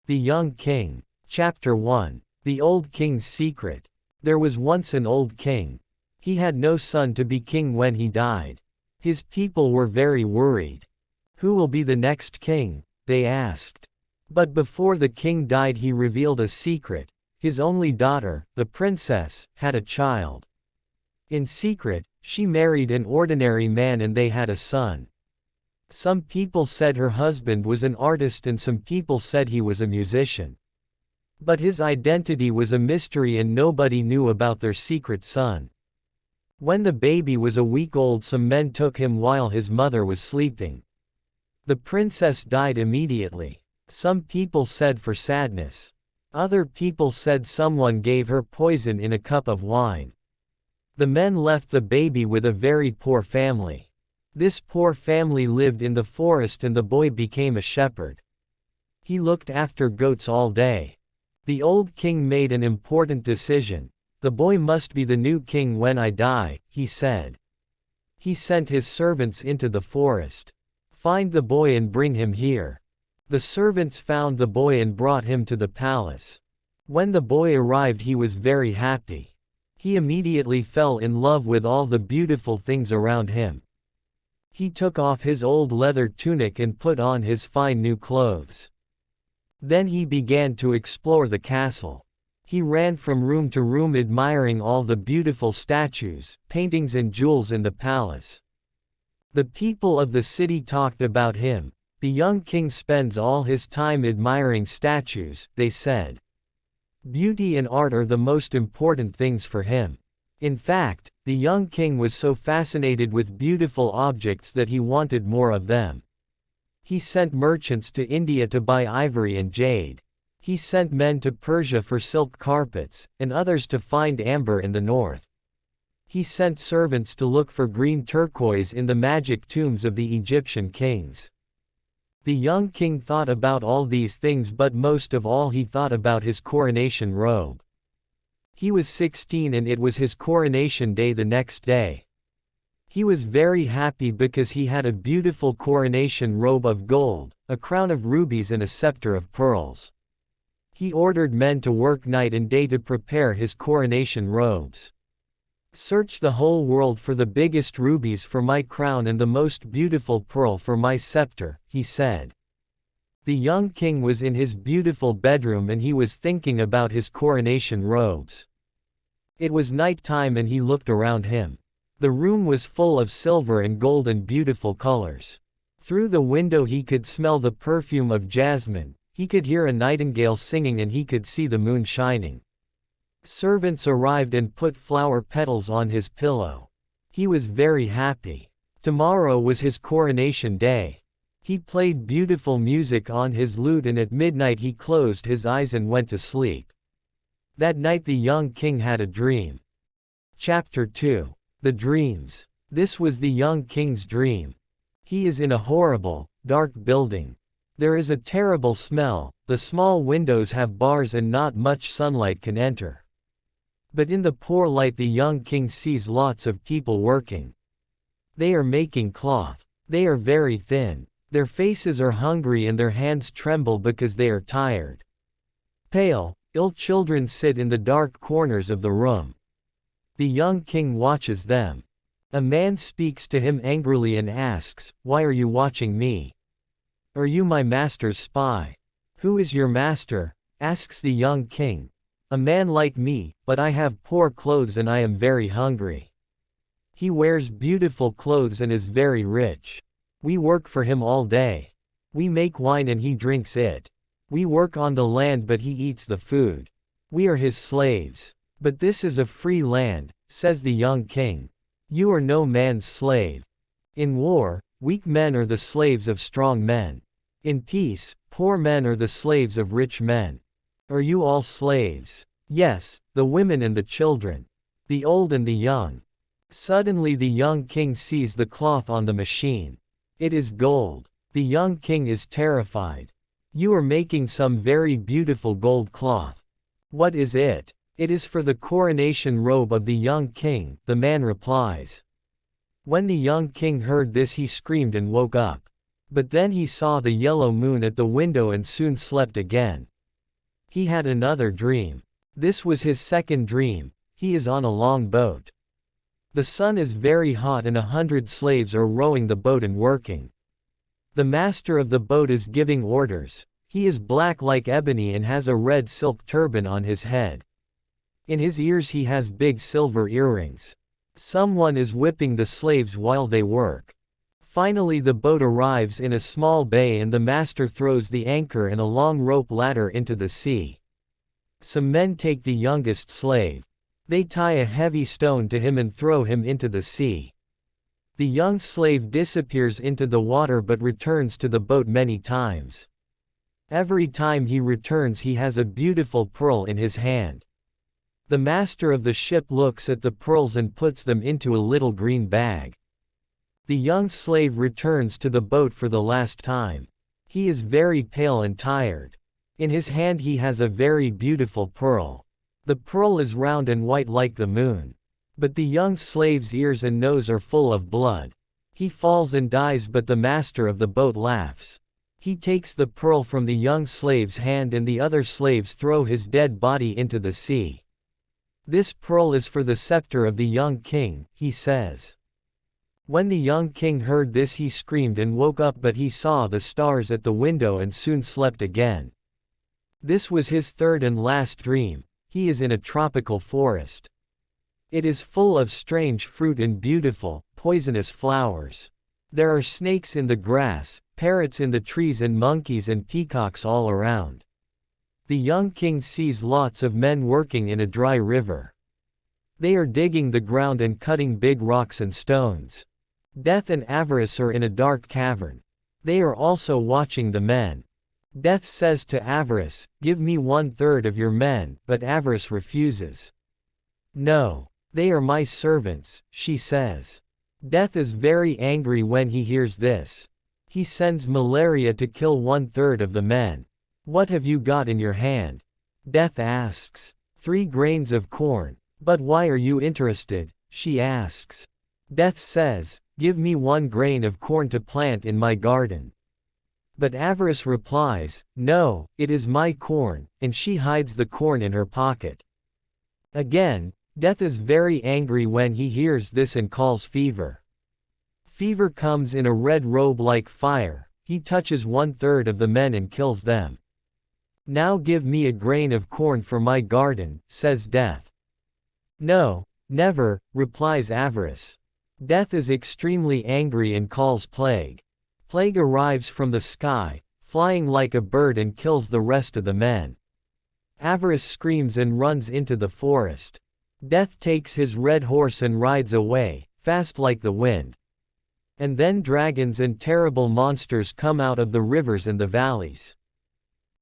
The Young King. Chapter 1. The Old King's Secret. There was once an old king. He had no son to be king when he died. His people were very worried. Who will be the next king? They asked. But before the king died, he revealed a secret. His only daughter, the princess, had a child. In secret, she married an ordinary man and they had a son. Some people said her husband was an artist and some people said he was a musician. But his identity was a mystery and nobody knew about their secret son. When the baby was a week old, some men took him while his mother was sleeping. The princess died immediately. Some people said for sadness. Other people said someone gave her poison in a cup of wine. The men left the baby with a very poor family. This poor family lived in the forest and the boy became a shepherd. He looked after goats all day. The old king made an important decision. The boy must be the new king when I die, he said. He sent his servants into the forest. Find the boy and bring him here. The servants found the boy and brought him to the palace. When the boy arrived, he was very happy. He immediately fell in love with all the beautiful things around him. He took off his old leather tunic and put on his fine new clothes. Then he began to explore the castle. He ran from room to room admiring all the beautiful statues, paintings and jewels in the palace. The people of the city talked about him. The young king spends all his time admiring statues, they said. Beauty and art are the most important things for him. In fact, the young king was so fascinated with beautiful objects that he wanted more of them. He sent merchants to India to buy ivory and jade. He sent men to Persia for silk carpets, and others to find amber in the north. He sent servants to look for green turquoise in the magic tombs of the Egyptian kings. The young king thought about all these things, but most of all he thought about his coronation robe. He was 16 and it was his coronation day the next day. He was very happy because he had a beautiful coronation robe of gold, a crown of rubies and a scepter of pearls. He ordered men to work night and day to prepare his coronation robes. Search the whole world for the biggest rubies for my crown and the most beautiful pearl for my scepter, he said. The young king was in his beautiful bedroom and he was thinking about his coronation robes. It was night time and he looked around him. The room was full of silver and gold and beautiful colors. Through the window he could smell the perfume of jasmine, he could hear a nightingale singing and he could see the moon shining. Servants arrived and put flower petals on his pillow. He was very happy. Tomorrow was his coronation day. He played beautiful music on his lute and at midnight he closed his eyes and went to sleep. That night the young king had a dream. Chapter 2. The Dreams. This was the young king's dream. He is in a horrible, dark building. There is a terrible smell, the small windows have bars and not much sunlight can enter. But in the poor light the young king sees lots of people working. They are making cloth. They are very thin. Their faces are hungry and their hands tremble because they are tired. Pale, ill children sit in the dark corners of the room. The young king watches them. A man speaks to him angrily and asks, "Why are you watching me? Are you my master's spy?" "Who is your master?" asks the young king. "A man like me, but I have poor clothes and I am very hungry." He wears beautiful clothes and is very rich. We work for him all day. We make wine and he drinks it. We work on the land but he eats the food. We are his slaves. "But this is a free land," says the young king. "You are no man's slave. In war, weak men are the slaves of strong men. In peace, poor men are the slaves of rich men. Are you all slaves?" "Yes, the women and the children. The old and the young." Suddenly the young king sees the cloth on the machine. It is gold. The young king is terrified. "You are making some very beautiful gold cloth. What is it?" "It is for the coronation robe of the young king," the man replies. When the young king heard this he screamed and woke up. But then he saw the yellow moon at the window and soon slept again. He had another dream. This was his second dream. He is on a long boat. The sun is very hot and 100 slaves are rowing the boat and working. The master of the boat is giving orders. He is black like ebony and has a red silk turban on his head. In his ears he has big silver earrings. Someone is whipping the slaves while they work. Finally the boat arrives in a small bay and the master throws the anchor and a long rope ladder into the sea. Some men take the youngest slave. They tie a heavy stone to him and throw him into the sea. The young slave disappears into the water but returns to the boat many times. Every time he returns he has a beautiful pearl in his hand. The master of the ship looks at the pearls and puts them into a little green bag. The young slave returns to the boat for the last time. He is very pale and tired. In his hand he has a very beautiful pearl. The pearl is round and white like the moon. But the young slave's ears and nose are full of blood. He falls and dies but the master of the boat laughs. He takes the pearl from the young slave's hand and the other slaves throw his dead body into the sea. This pearl is for the scepter of the young king, he says. When the young king heard this he screamed and woke up but he saw the stars at the window and soon slept again. This was his third and last dream. He is in a tropical forest. It is full of strange fruit and beautiful, poisonous flowers. There are snakes in the grass, parrots in the trees and monkeys and peacocks all around. The young king sees lots of men working in a dry river. They are digging the ground and cutting big rocks and stones. Death and Avarice are in a dark cavern. They are also watching the men. Death says to Avarice, "Give me 1/3 of your men," but Avarice refuses. "No. They are my servants," she says. Death is very angry when he hears this. He sends Malaria to kill 1/3 of the men. "What have you got in your hand?" Death asks. 3 grains of corn. "But why are you interested?" she asks. Death says, "Give me 1 grain of corn to plant in my garden." But Avarice replies, "No, it is my corn," and she hides the corn in her pocket. Again, Death is very angry when he hears this and calls Fever. Fever comes in a red robe like fire. He touches 1/3 of the men and kills them. "Now give me a grain of corn for my garden," says Death. "No, never," replies Avarice. Death is extremely angry and calls Plague. Plague arrives from the sky, flying like a bird and kills the rest of the men. Avarice screams and runs into the forest. Death takes his red horse and rides away, fast like the wind. And then dragons and terrible monsters come out of the rivers and the valleys.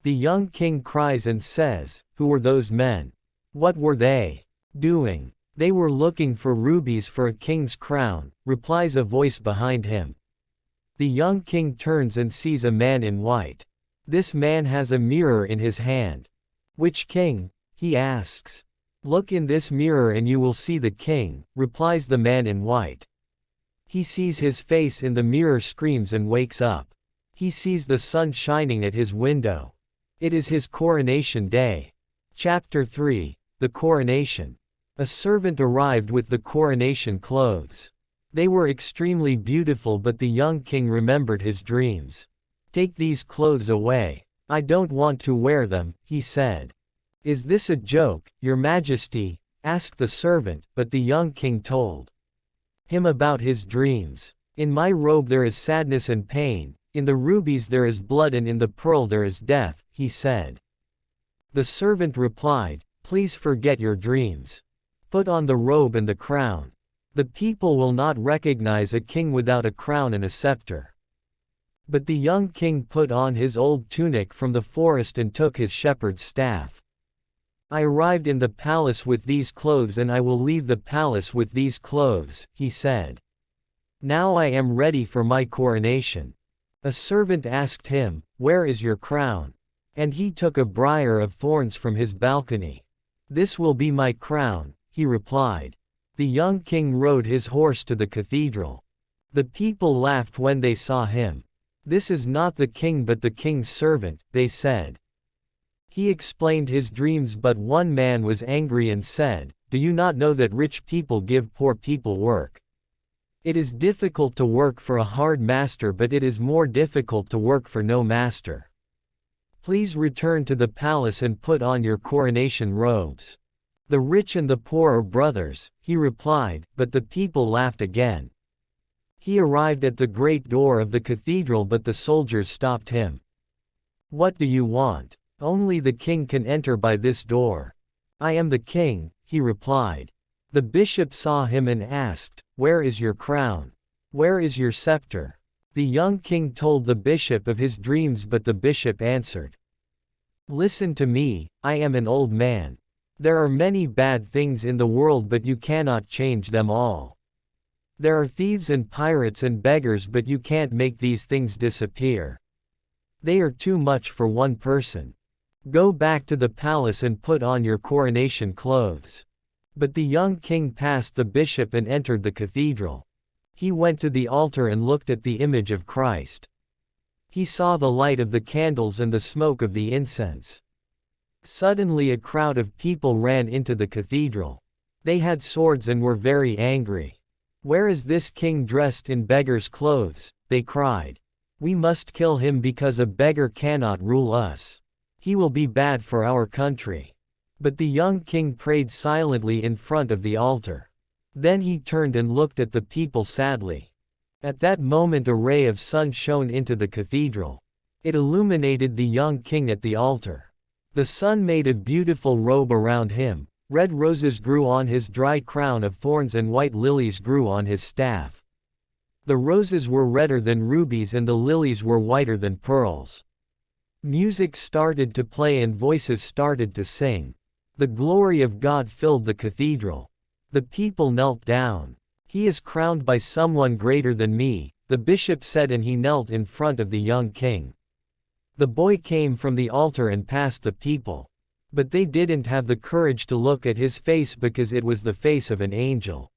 The young king cries and says, "Who were those men? What were they doing?" "They were looking for rubies for a king's crown," replies a voice behind him. The young king turns and sees a man in white. This man has a mirror in his hand. "Which king?" he asks. "Look in this mirror and you will see the king," replies the man in white. He sees his face in the mirror, screams and wakes up. He sees the sun shining at his window. It is his coronation day. Chapter 3: The Coronation. A servant arrived with the coronation clothes. They were extremely beautiful but the young king remembered his dreams. "Take these clothes away. I don't want to wear them," he said. "Is this a joke, your majesty?" asked the servant, but the young king told him about his dreams. "In my robe there is sadness and pain, in the rubies there is blood and in the pearl there is death," he said. The servant replied, "Please forget your dreams. Put on the robe and the crown. The people will not recognize a king without a crown and a scepter." But the young king put on his old tunic from the forest and took his shepherd's staff. "I arrived in the palace with these clothes and I will leave the palace with these clothes," he said. "Now I am ready for my coronation." A servant asked him, "Where is your crown?" And he took a briar of thorns from his balcony. "This will be my crown," he replied. The young king rode his horse to the cathedral. The people laughed when they saw him. "This is not the king but the king's servant," they said. He explained his dreams, but one man was angry and said, "Do you not know that rich people give poor people work? It is difficult to work for a hard master, but it is more difficult to work for no master. Please return to the palace and put on your coronation robes." "The rich and the poor are brothers," he replied, but the people laughed again. He arrived at the great door of the cathedral, but the soldiers stopped him. "What do you want? Only the king can enter by this door." "I am the king," he replied. The bishop saw him and asked, "Where is your crown? Where is your scepter?" The young king told the bishop of his dreams, but the bishop answered, "Listen to me, I am an old man. There are many bad things in the world, but you cannot change them all. There are thieves and pirates and beggars, but you can't make these things disappear. They are too much for one person. Go back to the palace and put on your coronation clothes." But the young king passed the bishop and entered the cathedral. He went to the altar and looked at the image of Christ. He saw the light of the candles and the smoke of the incense. Suddenly a crowd of people ran into the cathedral. They had swords and were very angry. "Where is this king dressed in beggar's clothes?" they cried. "We must kill him because a beggar cannot rule us. He will be bad for our country." But the young king prayed silently in front of the altar. Then he turned and looked at the people sadly. At that moment a ray of sun shone into the cathedral. It illuminated the young king at the altar. The sun made a beautiful robe around him. Red roses grew on his dry crown of thorns and white lilies grew on his staff. The roses were redder than rubies and the lilies were whiter than pearls. Music started to play and voices started to sing. The glory of God filled the cathedral. The people knelt down. "He is crowned by someone greater than me," the bishop said, and he knelt in front of the young king. The boy came from the altar and passed the people. But they didn't have the courage to look at his face because it was the face of an angel.